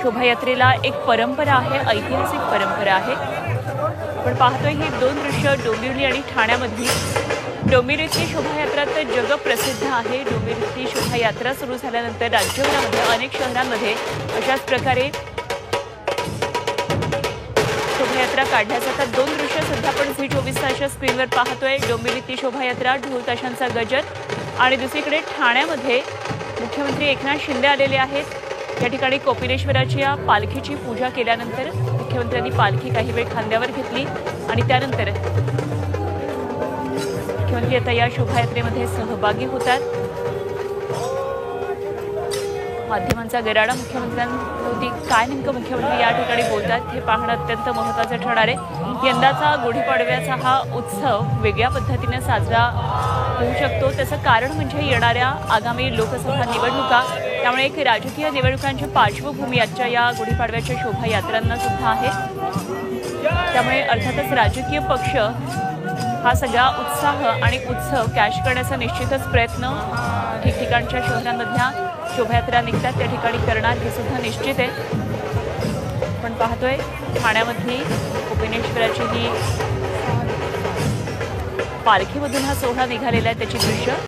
शोभायात्रेला एक परंपरा आहे, ऐतिहासिक परंपरा आहे। आपण पाहतोय ही दोन दृश्य डोंबिवली आणि ठाण्यामधली। डोंबिवलीची शोभायात्रा तर जगप्रसिद्ध आहे। डोंबिवलीची शोभायात्रा सुरू झाल्यानंतर राज्यभरामध्ये अनेक शहरांमध्ये अशाच प्रकारे शोभायात्रा काढल्या जातात। दोन दृश्य सध्या आपण झी24 तासच्या स्क्रीनवर पाहतोय। डोंबिवलीची शोभायात्रा, ढोल ताशांचा गजर आणि दुसरीकडे ठाण्यामध्ये मुख्यमंत्री एकनाथ शिंदे आलेले आहेत। या ठिकाणी कोपिनेश्वराची पालखीची पूजा केल्यानंतर मुख्यमंत्र्यांनी पालखी काही वेळ खांद्यावर घेतली आणि त्यानंतर मुख्यमंत्री आता या शोभायात्रेमध्ये सहभागी होतात। माध्यमांचा गराडा मुख्यमंत्र्यांभोवती काय नेमकं मुख्यमंत्री या ठिकाणी बोलतात हे पाहणं अत्यंत महत्त्वाचं ठरणार आहे। यंदाचा गुढीपाडव्याचा हा उत्सव वेगळ्या पद्धतीने साजरा होऊ शकतो। त्याचं कारण म्हणजे येणाऱ्या आगामी लोकसभा निवडणुका, त्यामुळे एक राजकीय निवडणुकांची पार्श्वभूमी आजच्या या गुढीपाडव्याच्या शोभायात्रांना सुद्धा आहे। त्यामुळे अर्थातच राजकीय पक्ष हा सगळा उत्साह आणि उत्सव कॅश करण्याचा निश्चितच प्रयत्न ठिकठिकाणच्या शहरांमधल्या शोभायात्रा निघतात त्या ठिकाणी करणार हे सुद्धा निश्चित आहे। आपण पाहतोय ठाण्यामधली कोपिनेश्वराची ही पालखीमधून हा सोहळा निघालेला आहे त्याची दृश्य।